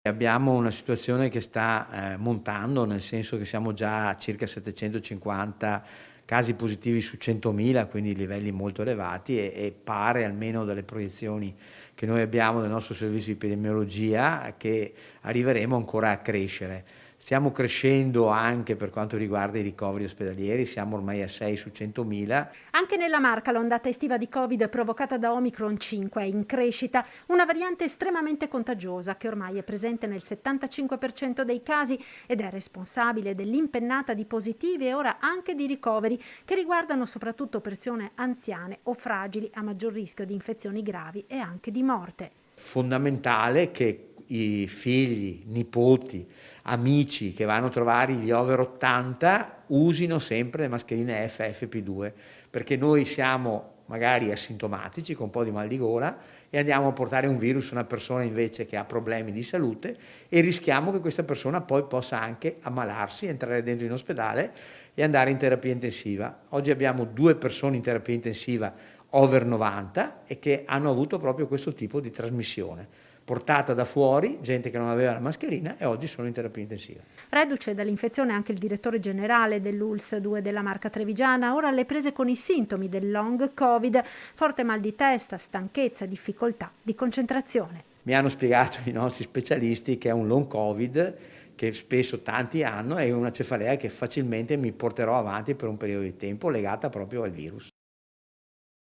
Abbiamo una situazione che sta, montando, nel senso che siamo già a circa 750 casi positivi su 100.000, quindi livelli molto elevati e pare, almeno dalle proiezioni che noi abbiamo del nostro servizio di epidemiologia, che arriveremo ancora a crescere. Stiamo crescendo anche per quanto riguarda i ricoveri ospedalieri, siamo ormai a 6 su 100.000. Anche nella Marca l'ondata estiva di Covid provocata da Omicron 5 è in crescita, una variante estremamente contagiosa che ormai è presente nel 75% dei casi ed è responsabile dell'impennata di positivi e ora anche di ricoveri che riguardano soprattutto persone anziane o fragili a maggior rischio di infezioni gravi e anche di morte. Fondamentale che i figli, nipoti, amici che vanno a trovare gli over 80 usino sempre le mascherine FFP2, perché noi siamo magari asintomatici con un po' di mal di gola e andiamo a portare un virus a una persona invece che ha problemi di salute e rischiamo che questa persona poi possa anche ammalarsi, entrare dentro in ospedale e andare in terapia intensiva. Oggi abbiamo 2 persone in terapia intensiva over 90 e che hanno avuto proprio questo tipo di trasmissione, portata da fuori, gente che non aveva la mascherina e oggi sono in terapia intensiva. Reduce dall'infezione anche il direttore generale dell'ULSS 2 della Marca Trevigiana, ora alle prese con i sintomi del long Covid, forte mal di testa, stanchezza, difficoltà di concentrazione. Mi hanno spiegato i nostri specialisti che è un long Covid, che spesso tanti hanno, e una cefalea che facilmente mi porterò avanti per un periodo di tempo legata proprio al virus.